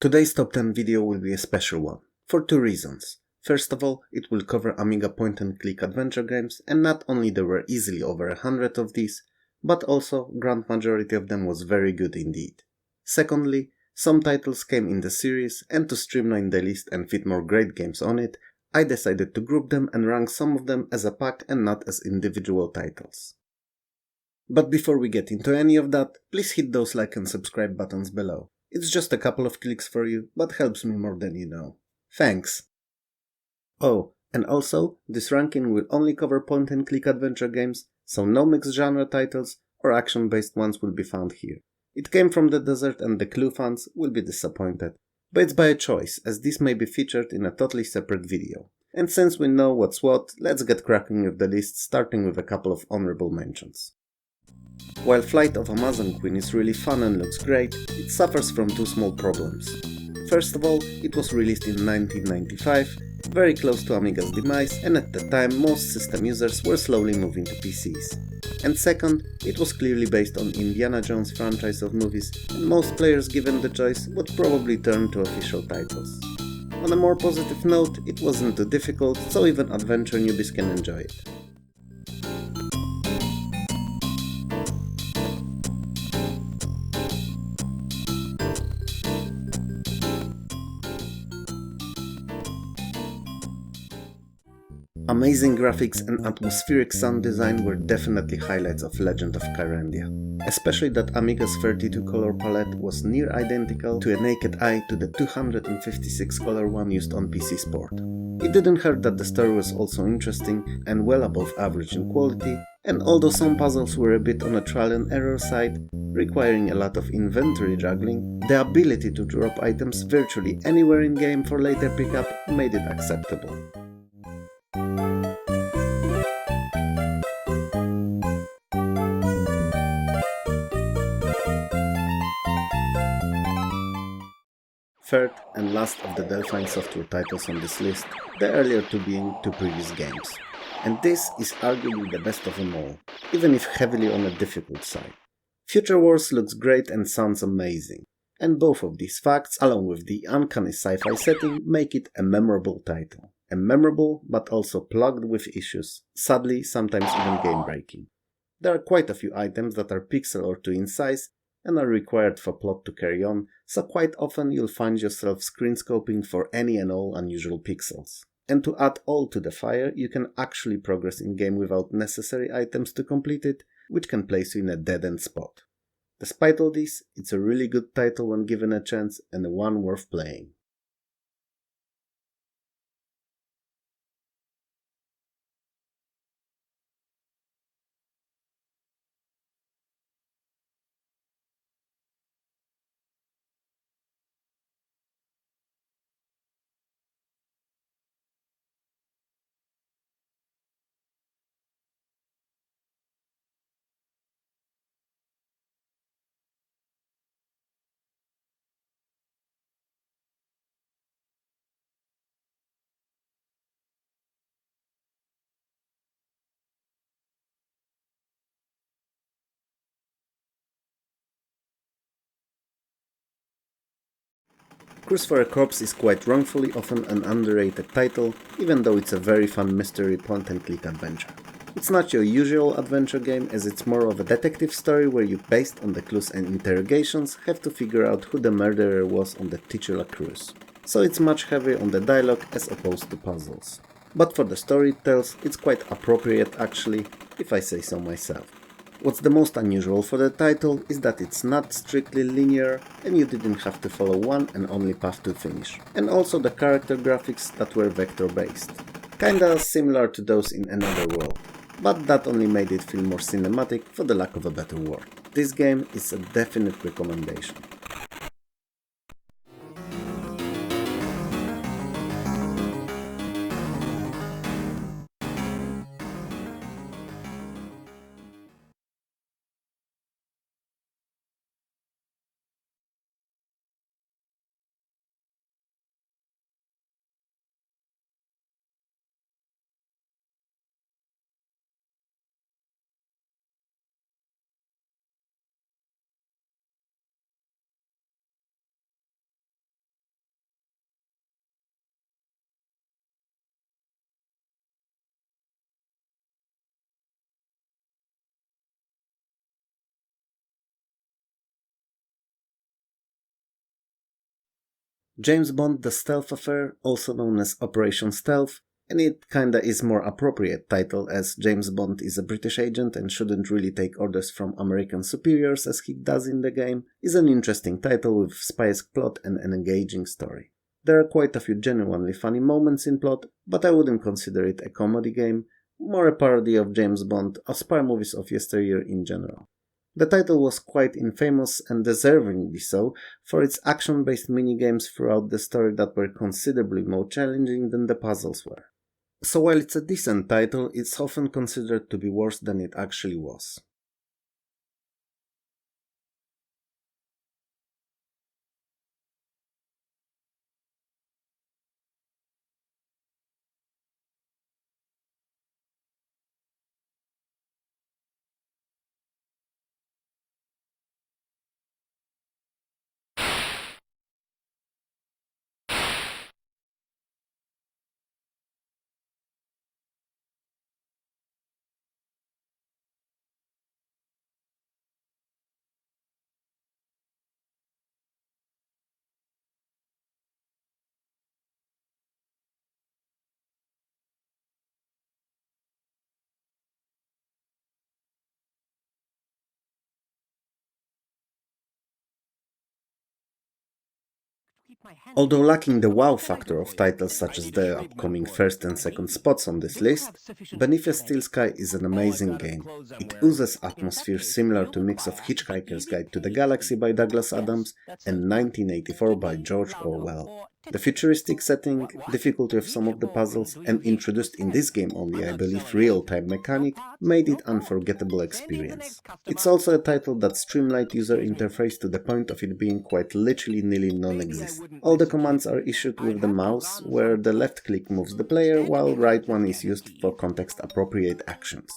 Today's top 10 video will be a special one, for two reasons. First of all, it will cover Amiga point-and-click adventure games, and not only there were easily over 100 of these, but also grand majority of them was very good indeed. Secondly, some titles came in the series, and to streamline the list and fit more great games on it, I decided to group them and rank some of them as a pack and not as individual titles. But before we get into any of that, please hit those like and subscribe buttons below. It's just a couple of clicks for you, but helps me more than you know. Thanks! Oh, and also, this ranking will only cover point-and-click adventure games, so no mixed genre titles or action-based ones will be found here. It came from the desert and the Clue fans will be disappointed. But it's by a choice, as this may be featured in a totally separate video. And since we know what's what, let's get cracking with the list, starting with a couple of honorable mentions. While Flight of Amazon Queen is really fun and looks great, it suffers from two small problems. First of all, it was released in 1995, very close to Amiga's demise, and at the time most system users were slowly moving to PCs. And second, it was clearly based on Indiana Jones franchise of movies, and most players given the choice would probably turn to official titles. On a more positive note, it wasn't too difficult, so even adventure newbies can enjoy it. Amazing graphics and atmospheric sound design were definitely highlights of Legend of Kyrandia, especially that Amiga's 32 color palette was near identical to a naked eye to the 256 color one used on PC Sport. It didn't hurt that the story was also interesting and well above average in quality, and although some puzzles were a bit on a trial and error side, requiring a lot of inventory juggling, the ability to drop items virtually anywhere in game for later pickup made it acceptable. Third and last of the Delphine Software titles on this list, the earlier two being two previous games. And this is arguably the best of them all, even if heavily on the difficult side. Future Wars looks great and sounds amazing, and both of these facts, along with the uncanny sci-fi setting, make it a memorable title. A memorable, but also plugged with issues, sadly sometimes even game-breaking. There are quite a few items that are pixel or two in size, and are required for plot to carry on, so quite often you'll find yourself screenscoping for any and all unusual pixels. And to add all to the fire, you can actually progress in-game without necessary items to complete it, which can place you in a dead-end spot. Despite all this, it's a really good title when given a chance, and one worth playing. Cruise for a Corpse is quite wrongfully often an underrated title, even though it's a very fun mystery point-and-click adventure. It's not your usual adventure game, as it's more of a detective story where you, based on the clues and interrogations, have to figure out who the murderer was on the titular cruise. So it's much heavier on the dialogue as opposed to puzzles. But for the story it tells, it's quite appropriate actually, if I say so myself. What's the most unusual for the title is that it's not strictly linear and you didn't have to follow one and only path to finish, and also the character graphics that were vector based. Kinda similar to those in Another World, but that only made it feel more cinematic for the lack of a better word. This game is a definite recommendation. James Bond The Stealth Affair, also known as Operation Stealth, and it kinda is more appropriate title as James Bond is a British agent and shouldn't really take orders from American superiors as he does in the game, is an interesting title with spy-esque plot and an engaging story. There are quite a few genuinely funny moments in plot, but I wouldn't consider it a comedy game, more a parody of James Bond or spy movies of yesteryear in general. The title was quite infamous and deservingly so for its action-based minigames throughout the story that were considerably more challenging than the puzzles were. So while it's a decent title, it's often considered to be worse than it actually was. Although lacking the wow factor of titles such as the upcoming first and second spots on this list, Beneath a Steel Sky is an amazing game. It oozes atmosphere similar to a mix of Hitchhiker's Guide to the Galaxy by Douglas Adams and 1984 by George Orwell. The futuristic setting, difficulty of some of the puzzles, and introduced in this game only, I believe, real-time mechanic, made it an unforgettable experience. It's also a title that streamlined user interface to the point of it being quite literally nearly non-existent. All the commands are issued with the mouse, where the left click moves the player, while right one is used for context-appropriate actions.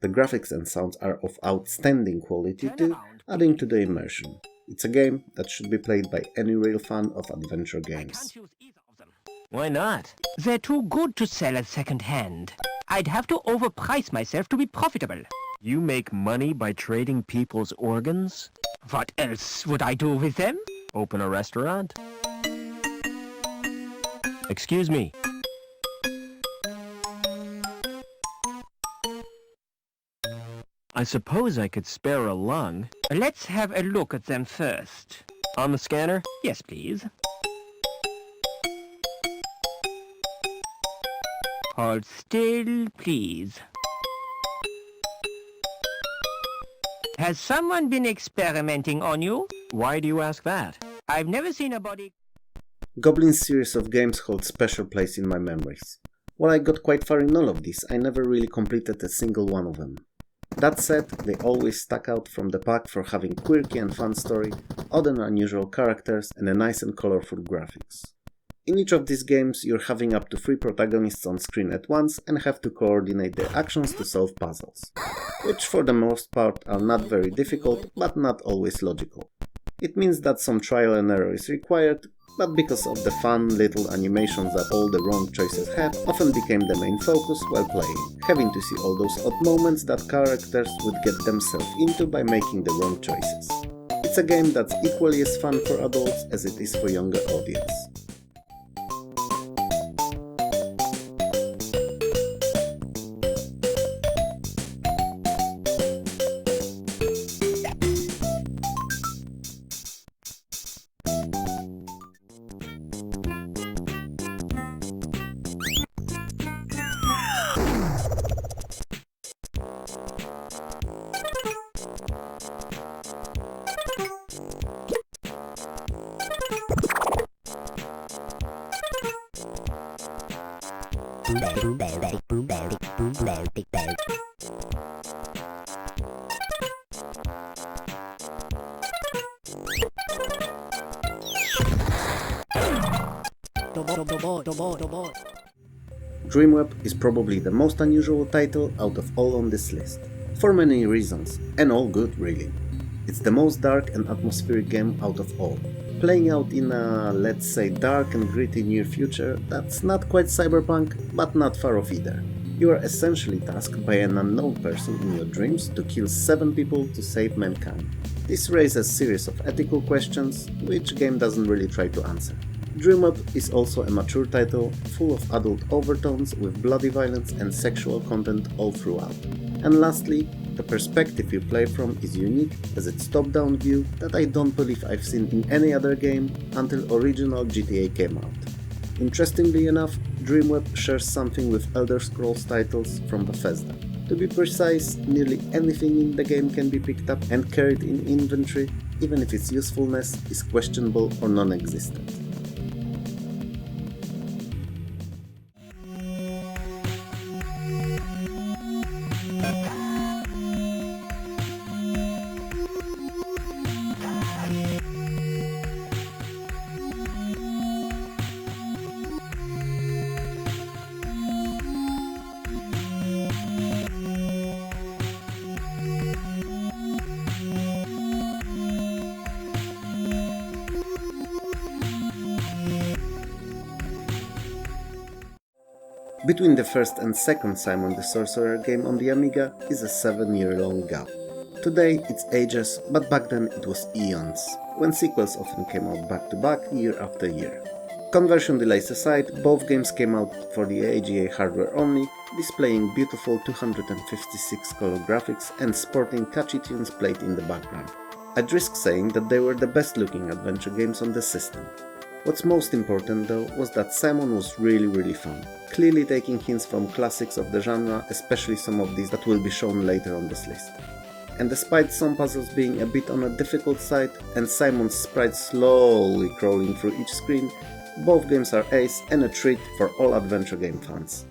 The graphics and sounds are of outstanding quality too, adding to the immersion. It's a game that should be played by any real fan of adventure games. Why not? They're too good to sell at second hand. I'd have to overprice myself to be profitable. You make money by trading people's organs? What else would I do with them? Open a restaurant? Excuse me. I suppose I could spare a lung. Let's have a look at them first. On the scanner? Yes, please. Hold still, please. Has someone been experimenting on you? Why do you ask that? I've never seen a body... Gobliins series of games hold special place in my memories. While I got quite far in all of these, I never really completed a single one of them. That said, they always stuck out from the pack for having quirky and fun story, odd and unusual characters, and a nice and colorful graphics. In each of these games, you're having up to 3 protagonists on screen at once and have to coordinate their actions to solve puzzles, which for the most part are not very difficult, but not always logical. It means that some trial and error is required, but because of the fun little animations that all the wrong choices have, often became the main focus while playing, having to see all those odd moments that characters would get themselves into by making the wrong choices. It's a game that's equally as fun for adults as it is for younger audience. Dreamweb is probably the most unusual title out of all on this list, for many reasons, and all good really. It's the most dark and atmospheric game out of all, playing out in a, let's say, dark and gritty near future that's not quite cyberpunk, but not far off either. You are essentially tasked by an unknown person in your dreams to kill 7 people to save mankind. This raises a series of ethical questions, which game doesn't really try to answer. Dreamweb is also a mature title, full of adult overtones with bloody violence and sexual content all throughout. And lastly, the perspective you play from is unique as its top-down view that I don't believe I've seen in any other game until original GTA came out. Interestingly enough, Dreamweb shares something with Elder Scrolls titles from Bethesda. To be precise, nearly anything in the game can be picked up and carried in inventory, even if its usefulness is questionable or non-existent. Between the first and second Simon the Sorcerer game on the Amiga is a 7-year-long gap. Today it's ages, but back then it was eons, when sequels often came out back to back year after year. Conversion delays aside, both games came out for the AGA hardware only, displaying beautiful 256 color graphics and sporting catchy tunes played in the background. I'd risk saying that they were the best looking adventure games on the system. What's most important though was that Simon was really fun, clearly taking hints from classics of the genre, especially some of these that will be shown later on this list. And despite some puzzles being a bit on a difficult side and Simon's sprite slowly crawling through each screen, both games are ace and a treat for all adventure game fans.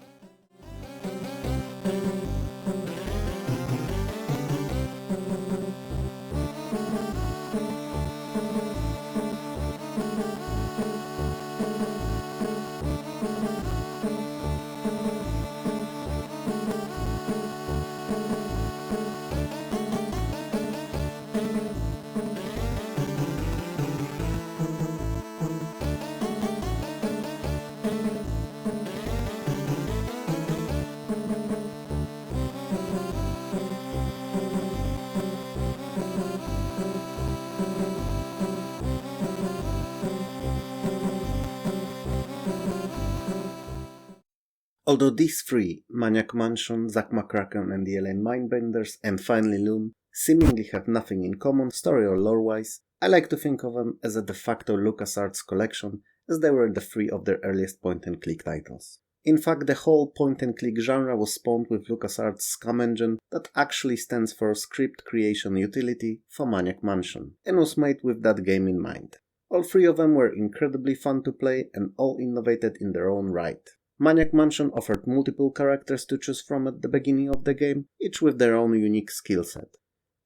Although these three, Maniac Mansion, McKracken and the Mindbenders, and finally Loom, seemingly have nothing in common story or lore-wise, I like to think of them as a de facto LucasArts collection, as they were the three of their earliest point-and-click titles. In fact, the whole point-and-click genre was spawned with LucasArts' SCUM engine that actually stands for Script Creation Utility for Maniac Mansion, and was made with that game in mind. All three of them were incredibly fun to play and all innovated in their own right. Maniac Mansion offered multiple characters to choose from at the beginning of the game, each with their own unique skill set.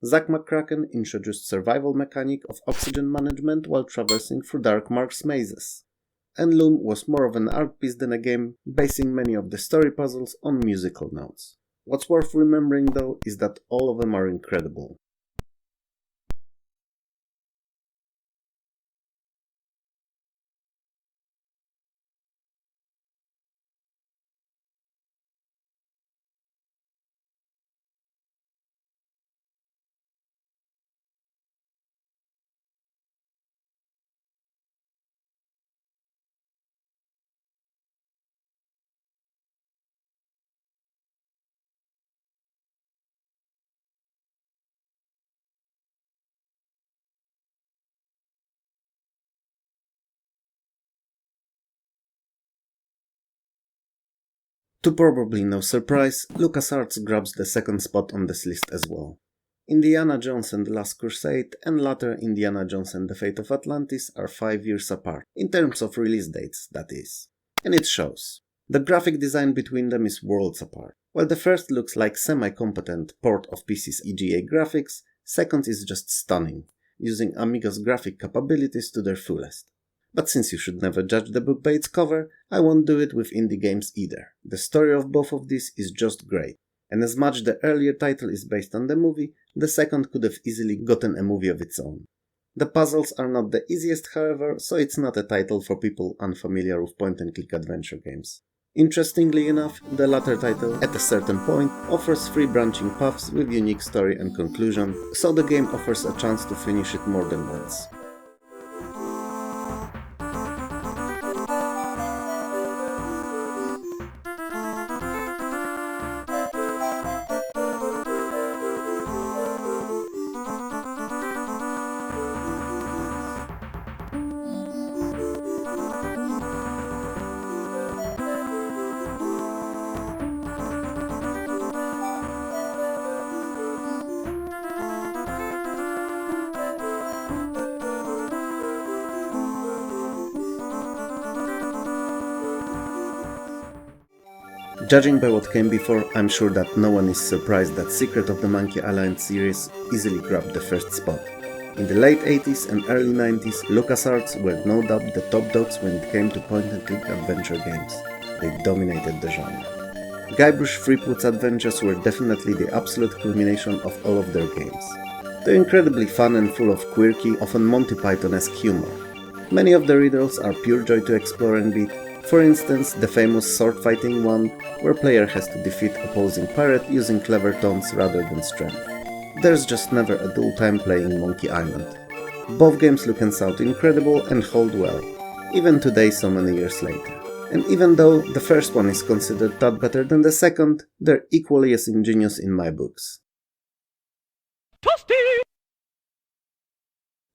McKracken introduced survival mechanic of oxygen management while traversing through Dark Mark's mazes. And Loom was more of an art piece than a game, basing many of the story puzzles on musical notes. What's worth remembering though is that all of them are incredible. To probably no surprise, LucasArts grabs the second spot on this list as well. Indiana Jones and the Last Crusade and later Indiana Jones and the Fate of Atlantis are 5 years apart, in terms of release dates, that is. And it shows. The graphic design between them is worlds apart. While the first looks like semi-competent port of PC's EGA graphics, second is just stunning, using Amiga's graphic capabilities to their fullest. But since you should never judge the book by its cover, I won't do it with indie games either. The story of both of these is just great, and as much the earlier title is based on the movie, the second could have easily gotten a movie of its own. The puzzles are not the easiest, however, so it's not a title for people unfamiliar with point-and-click adventure games. Interestingly enough, the latter title, at a certain point, offers 3 branching paths with unique story and conclusion, so the game offers a chance to finish it more than once. Judging by what came before, I'm sure that no one is surprised that Secret of the Monkey Island series easily grabbed the first spot. In the late 80s and early 90s, LucasArts were no doubt the top dogs when it came to point-and-click adventure games. They dominated the genre. Guybrush Threepwood's adventures were definitely the absolute culmination of all of their games. They're incredibly fun and full of quirky, often Monty Python-esque humor. Many of the riddles are pure joy to explore and beat. For instance, the famous sword-fighting one, where player has to defeat opposing pirate using clever taunts rather than strength. There's just never a dull time playing Monkey Island. Both games look and sound incredible and hold well, even today so many years later. And even though the first one is considered a tad better than the second, they're equally as ingenious in my books. Toasty!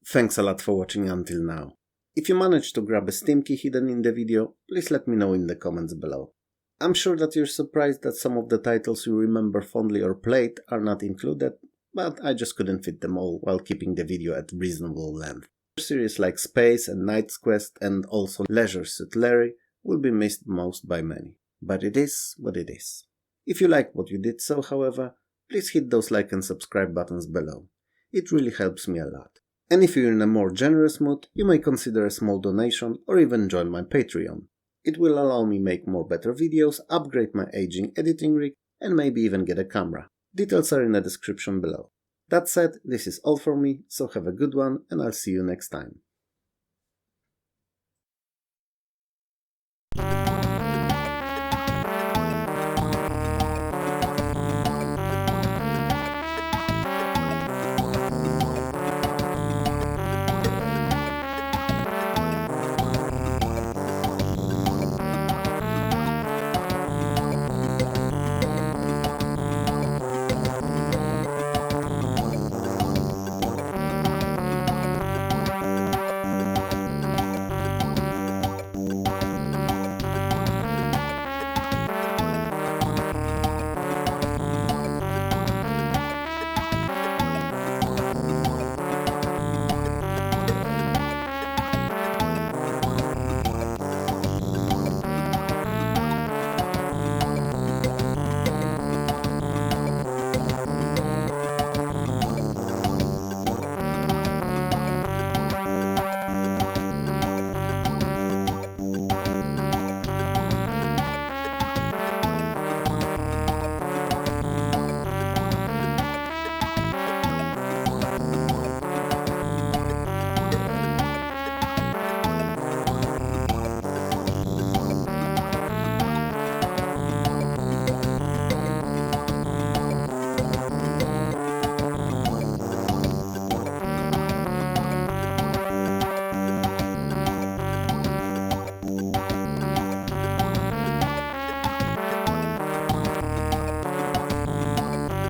Thanks a lot for watching until now. If you managed to grab a Steam key hidden in the video, please let me know in the comments below. I'm sure that you're surprised that some of the titles you remember fondly or played are not included, but I just couldn't fit them all while keeping the video at reasonable length. Series like Space and Knight's Quest and also Leisure Suit Larry will be missed most by many. But it is what it is. If you like what you did so, however, please hit those like and subscribe buttons below. It really helps me a lot. And if you're in a more generous mood, you may consider a small donation or even join my Patreon. It will allow me make more better videos, upgrade my aging editing rig, and maybe even get a camera. Details are in the description below. That said, this is all for me, so have a good one and I'll see you next time.